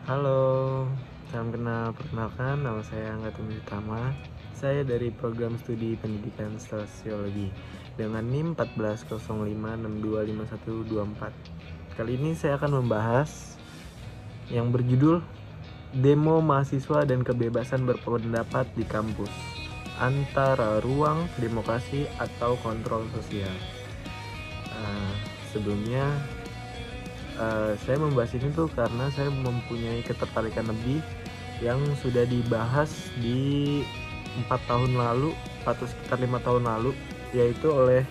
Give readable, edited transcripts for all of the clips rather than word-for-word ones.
Halo, salam kenal. Perkenalkan, nama saya Angga Tumi Utama. Saya dari program studi pendidikan sosiologi dengan NIM 1405625124. Kali ini saya akan membahas yang berjudul Demo Mahasiswa dan Kebebasan Berpendapat di Kampus, antara ruang demokrasi atau kontrol sosial. Sebelumnya saya membahas ini tuh karena saya mempunyai ketertarikan lebih yang sudah dibahas di 4 tahun lalu atau sekitar 5 tahun lalu, yaitu oleh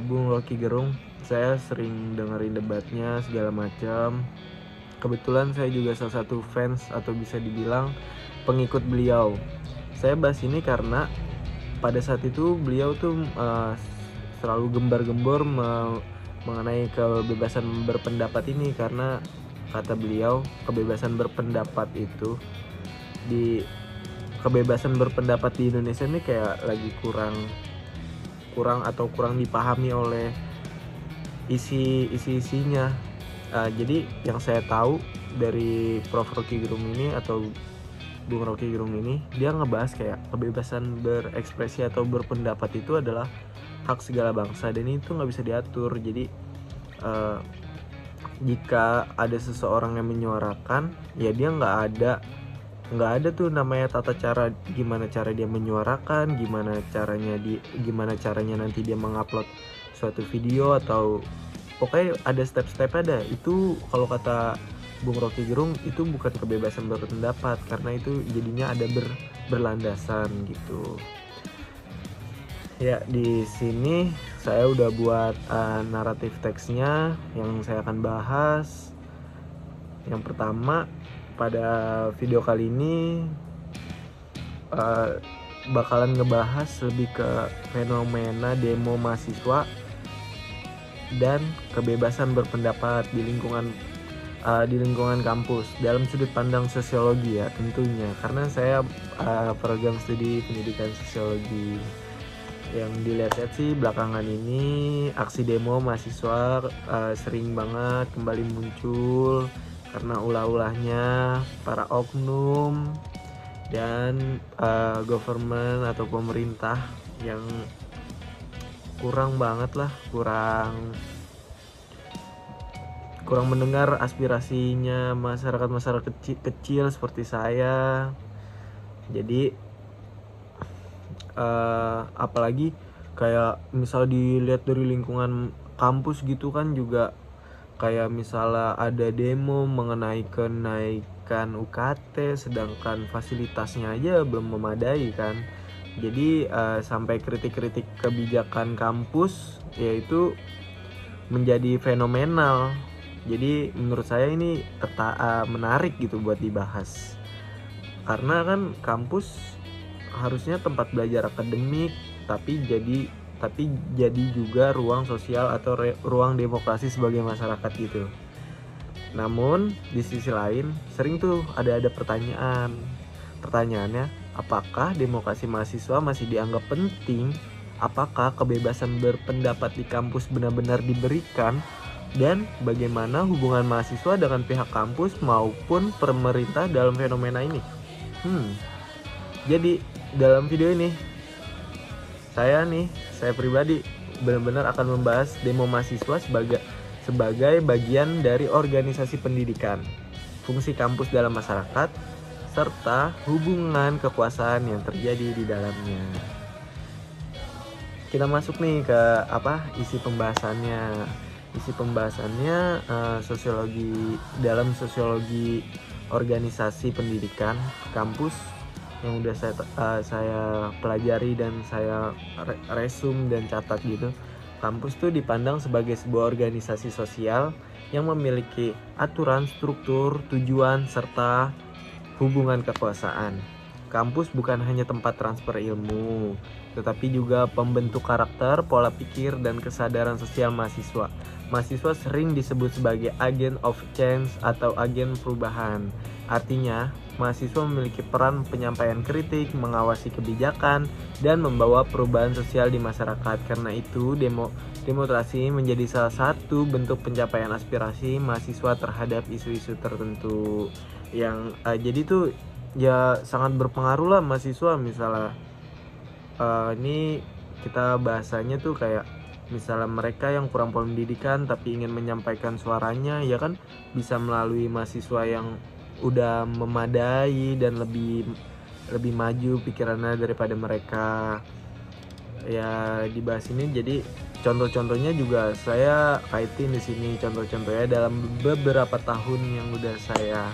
Bung Rocky Gerung. Saya sering dengerin debatnya segala macam. Kebetulan saya juga salah satu fans atau bisa dibilang pengikut beliau. Saya bahas ini karena pada saat itu beliau tuh selalu gembar-gembor mengenai kebebasan berpendapat ini, karena kata beliau kebebasan berpendapat itu kebebasan berpendapat di Indonesia ini kayak lagi kurang dipahami oleh isinya. Jadi yang saya tahu dari Prof. Rocky Gerung ini atau Bung Rocky Gerung ini, dia ngebahas kayak kebebasan berekspresi atau berpendapat itu adalah hak segala bangsa dan itu nggak bisa diatur. Jadi jika ada seseorang yang menyuarakan, ya dia nggak ada tuh namanya tata cara gimana cara dia menyuarakan, gimana caranya nanti dia mengupload suatu video, atau pokoknya ada step-step. Ada itu, kalau kata Bung Rocky Gerung, itu bukan kebebasan berpendapat karena itu jadinya ada berlandasan gitu. Ya, di sini saya udah buat naratif teksnya yang saya akan bahas. Yang pertama, pada video kali ini bakalan ngebahas lebih ke fenomena demo mahasiswa dan kebebasan berpendapat di lingkungan kampus dalam sudut pandang sosiologi ya tentunya, karena saya program studi pendidikan sosiologi. Yang dilihat sih belakangan ini aksi demo mahasiswa sering banget kembali muncul karena ulah-ulahnya para oknum dan government atau pemerintah yang kurang mendengar aspirasinya masyarakat kecil seperti saya. Jadi apalagi kayak misal dilihat dari lingkungan kampus gitu kan, juga kayak misalnya ada demo mengenai kenaikan UKT sedangkan fasilitasnya aja belum memadai kan. Jadi sampai kritik-kritik kebijakan kampus yaitu menjadi fenomenal. Jadi menurut saya ini menarik gitu buat dibahas, karena kan kampus harusnya tempat belajar akademik, tapi jadi juga ruang sosial atau ruang demokrasi sebagai masyarakat gitu. Namun di sisi lain sering tuh ada pertanyaannya, apakah demokrasi mahasiswa masih dianggap penting? Apakah kebebasan berpendapat di kampus benar-benar diberikan? Dan bagaimana hubungan mahasiswa dengan pihak kampus maupun pemerintah dalam fenomena ini? Jadi dalam video ini saya pribadi benar-benar akan membahas demo mahasiswa sebagai bagian dari organisasi pendidikan, fungsi kampus dalam masyarakat, serta hubungan kekuasaan yang terjadi di dalamnya. Kita masuk nih ke isi pembahasannya. Dalam sosiologi organisasi pendidikan kampus yang udah saya pelajari dan saya resum dan catat gitu. Kampus tuh dipandang sebagai sebuah organisasi sosial yang memiliki aturan, struktur, tujuan, serta hubungan kekuasaan. Kampus bukan hanya tempat transfer ilmu, tetapi juga pembentuk karakter, pola pikir, dan kesadaran sosial mahasiswa. Mahasiswa sering disebut sebagai agent of change atau agen perubahan. Artinya, mahasiswa memiliki peran penyampaian kritik, mengawasi kebijakan, dan membawa perubahan sosial di masyarakat. Karena itu, demonstrasi menjadi salah satu bentuk pencapaian aspirasi mahasiswa terhadap isu-isu tertentu. yang jadi tuh ya sangat berpengaruh lah mahasiswa. Misalnya ini kita bahasanya tuh kayak misalnya mereka yang kurang pendidikan tapi ingin menyampaikan suaranya, ya kan bisa melalui mahasiswa yang udah memadai dan lebih maju pikirannya daripada mereka. Ya dibahas ini, jadi contoh-contohnya juga saya kaitin di sini. Contoh-contohnya dalam beberapa tahun yang udah saya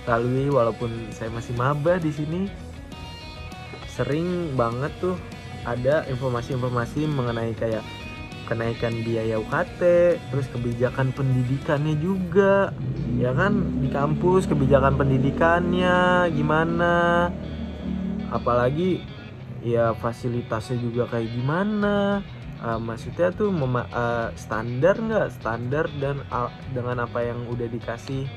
lalui, walaupun saya masih maba di sini, sering banget tuh ada informasi-informasi mengenai kayak kenaikan biaya UKT, terus kebijakan pendidikannya juga, ya kan di kampus kebijakan pendidikannya gimana, apalagi ya fasilitasnya juga kayak gimana. Maksudnya tuh standar nggak standar dan dengan apa yang udah dikasih,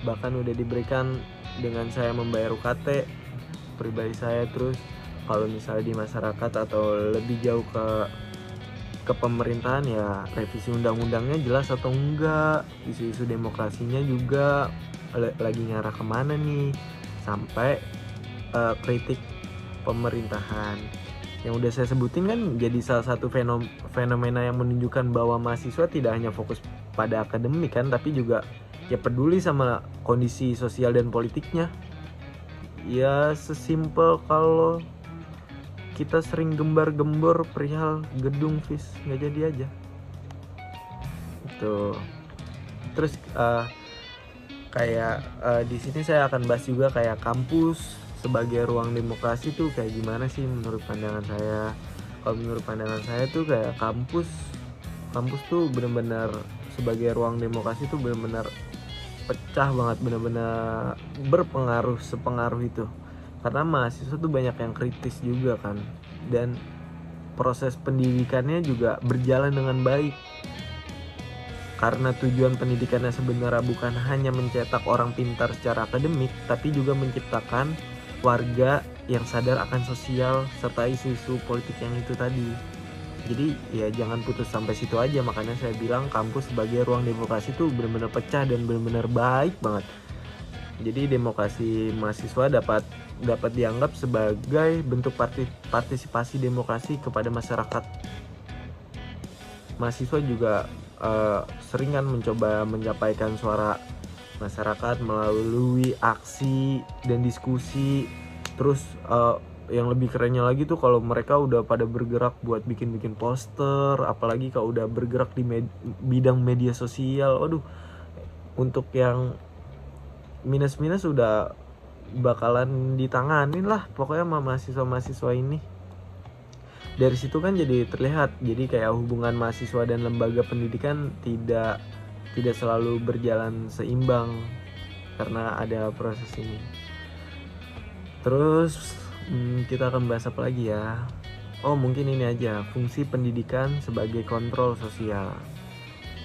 bahkan udah diberikan dengan saya membayar UKT pribadi saya. Terus kalau misalnya di masyarakat atau lebih jauh ke pemerintahan, ya revisi undang-undangnya jelas atau enggak, isu-isu demokrasinya juga lagi ngarah kemana nih, sampai kritik pemerintahan yang udah saya sebutin kan jadi salah satu fenomena yang menunjukkan bahwa mahasiswa tidak hanya fokus pada akademik kan, tapi juga ya peduli sama kondisi sosial dan politiknya. Ya sesimpel kalau kita sering gembar-gembor perihal gedung FIS nggak jadi aja itu. Terus kayak di sini saya akan bahas juga kayak kampus sebagai ruang demokrasi tuh kayak gimana sih menurut pandangan saya. Kalau menurut pandangan saya tuh kayak kampus tuh benar-benar sebagai ruang demokrasi tuh benar-benar pecah banget, benar-benar berpengaruh sepengaruh itu. Karena mahasiswa tuh banyak yang kritis juga kan, dan proses pendidikannya juga berjalan dengan baik. Karena tujuan pendidikannya sebenarnya bukan hanya mencetak orang pintar secara akademik, tapi juga menciptakan warga yang sadar akan sosial serta isu-isu politik yang itu tadi. Jadi ya jangan putus sampai situ aja. Makanya saya bilang kampus sebagai ruang demokrasi tuh benar-benar pecah dan benar-benar baik banget. Jadi demokrasi mahasiswa dapat dianggap sebagai bentuk partisipasi demokrasi kepada masyarakat. Mahasiswa juga sering kan mencoba menyampaikan suara masyarakat melalui aksi dan diskusi. Terus yang lebih kerennya lagi tuh kalau mereka udah pada bergerak buat bikin poster, apalagi kalau udah bergerak di bidang media sosial. Waduh, untuk yang minus-minus udah bakalan ditanganin lah pokoknya sama mahasiswa-mahasiswa ini. Dari situ kan jadi terlihat, jadi kayak hubungan mahasiswa dan lembaga pendidikan tidak selalu berjalan seimbang karena ada proses ini. Terus kita akan bahas apa lagi ya? Oh mungkin ini aja, fungsi pendidikan sebagai kontrol sosial.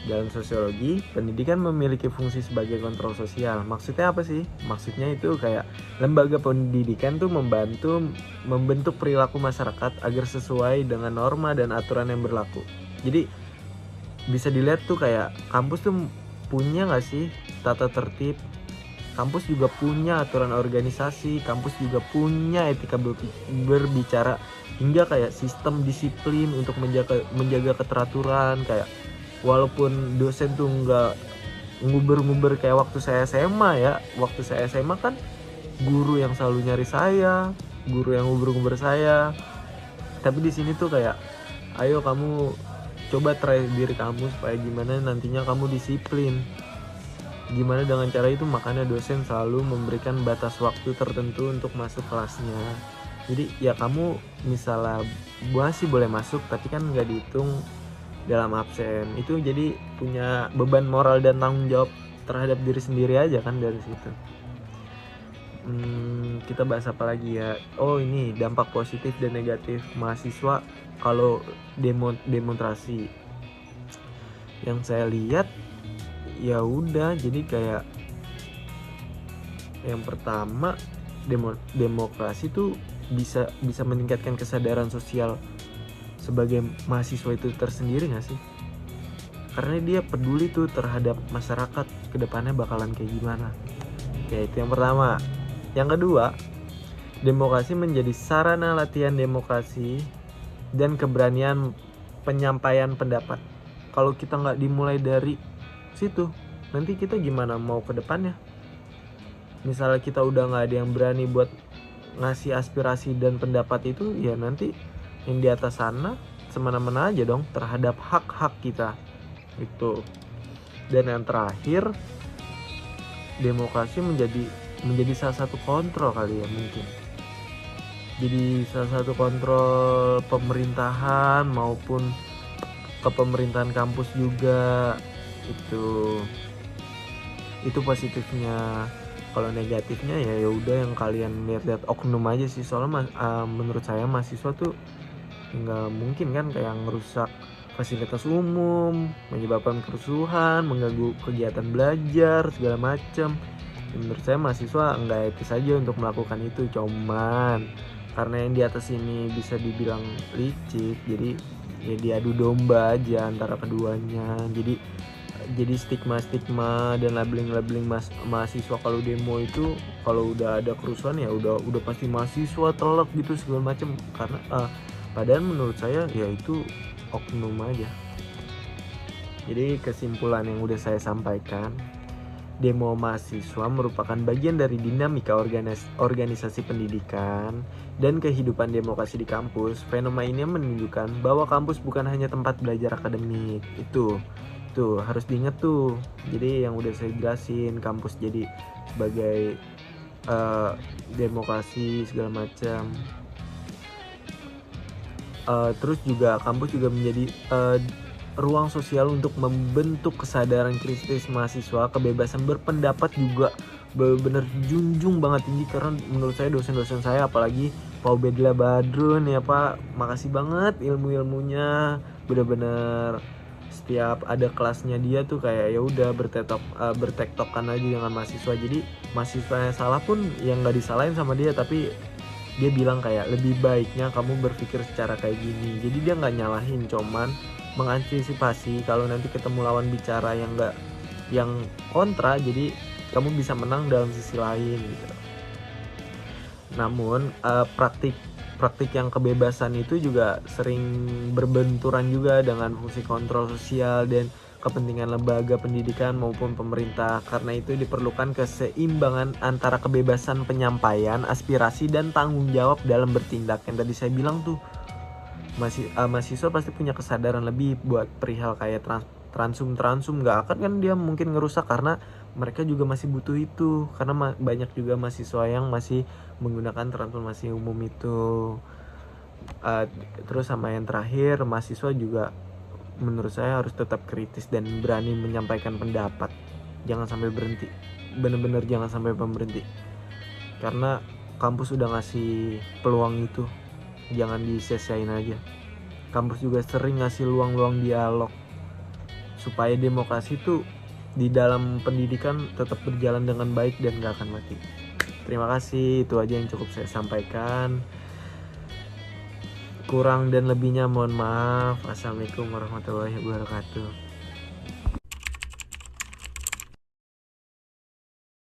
Dalam sosiologi, pendidikan memiliki fungsi sebagai kontrol sosial. Maksudnya apa sih? Maksudnya itu kayak lembaga pendidikan tuh membentuk perilaku masyarakat agar sesuai dengan norma dan aturan yang berlaku. Jadi bisa dilihat tuh kayak kampus tuh punya gak sih tata tertib? Kampus juga punya aturan organisasi, kampus juga punya etika berbicara, hingga kayak sistem disiplin untuk menjaga keteraturan. Kayak walaupun dosen tuh nggak nguber-nguber kayak waktu saya SMA ya. Waktu saya SMA kan guru yang selalu nyari saya, guru yang nguber-nguber saya. Tapi di sini tuh kayak, ayo kamu coba try diri kamu supaya gimana nantinya kamu disiplin. Gimana dengan cara itu? Makanya dosen selalu memberikan batas waktu tertentu untuk masuk kelasnya. Jadi ya kamu misalnya masih boleh masuk tapi kan nggak dihitung dalam absen. Itu jadi punya beban moral dan tanggung jawab terhadap diri sendiri aja kan dari situ. Kita bahas apa lagi ya? Oh ini dampak positif dan negatif mahasiswa kalau demonstrasi. Yang saya lihat ya udah, jadi kayak yang pertama demokrasi tuh bisa meningkatkan kesadaran sosial sebagai mahasiswa itu tersendiri gak sih? Karena dia peduli tuh terhadap masyarakat kedepannya bakalan kayak gimana. Oke, itu yang pertama. Yang kedua, demokrasi menjadi sarana latihan demokrasi dan keberanian penyampaian pendapat. Kalau kita nggak dimulai dari situ, nanti kita gimana mau ke depannya? Misalnya kita udah nggak ada yang berani buat ngasih aspirasi dan pendapat itu, ya nanti yang di atas sana semena-mena aja dong terhadap hak-hak kita itu. Dan yang terakhir, demokrasi menjadi salah satu kontrol kali ya, mungkin jadi salah satu kontrol pemerintahan maupun kepemerintahan kampus juga. Itu positifnya. Kalau negatifnya ya udah yang kalian lihat-lihat oknum aja sih, soalnya menurut saya mahasiswa tuh nggak mungkin kan kayak ngerusak fasilitas umum, menyebabkan kerusuhan, mengganggu kegiatan belajar segala macam. Menurut saya mahasiswa nggak etis aja untuk melakukan itu. Cuman karena yang di atas ini bisa dibilang licik, jadi ya diadu domba aja antara keduanya. Jadi stigma dan labeling mahasiswa kalau demo itu, kalau udah ada kerusuhan ya udah pasti mahasiswa telak gitu segala macam. Karena padahal menurut saya ya itu oknum aja. Jadi kesimpulan yang udah saya sampaikan, demo mahasiswa merupakan bagian dari dinamika organisasi pendidikan dan kehidupan demokrasi di kampus. Fenomena ini menunjukkan bahwa kampus bukan hanya tempat belajar akademik. Itu harus diingat tuh. Jadi yang udah saya jelasin, kampus jadi sebagai demokrasi segala macam. Terus juga kampus juga menjadi ruang sosial untuk membentuk kesadaran kritis mahasiswa. Kebebasan berpendapat juga benar-benar junjung banget tinggi, karena menurut saya dosen-dosen saya, apalagi Pak Ubedillah Badrun ya Pak, makasih banget ilmu-ilmunya. Benar-benar setiap ada kelasnya dia tuh kayak ya udah bertektokan aja dengan mahasiswa. Jadi mahasiswa yang salah pun yang nggak disalahin sama dia, tapi dia bilang kayak lebih baiknya kamu berpikir secara kayak gini. Jadi dia nggak nyalahin, cuman mengantisipasi kalau nanti ketemu lawan bicara yang kontra, jadi kamu bisa menang dalam sisi lain gitu. Namun praktik yang kebebasan itu juga sering berbenturan juga dengan fungsi kontrol sosial dan kepentingan lembaga pendidikan maupun pemerintah. Karena itu diperlukan keseimbangan antara kebebasan penyampaian aspirasi dan tanggung jawab dalam bertindak. Yang tadi saya bilang tuh, mahasiswa pasti punya kesadaran lebih buat perihal kayak transum nggak akan kan dia mungkin ngerusak, karena mereka juga masih butuh itu, karena banyak juga mahasiswa yang masih menggunakan transportasi umum itu. Terus sama yang terakhir, mahasiswa juga menurut saya harus tetap kritis dan berani menyampaikan pendapat. Jangan sampai berhenti, bener-bener jangan sampai berhenti, karena kampus udah ngasih peluang itu, jangan disia-siain aja. Kampus juga sering ngasih luang-luang dialog supaya demokrasi itu di dalam pendidikan tetap berjalan dengan baik dan gak akan mati. Terima kasih, itu aja yang cukup saya sampaikan. Kurang dan lebihnya mohon maaf. Assalamualaikum warahmatullahi wabarakatuh.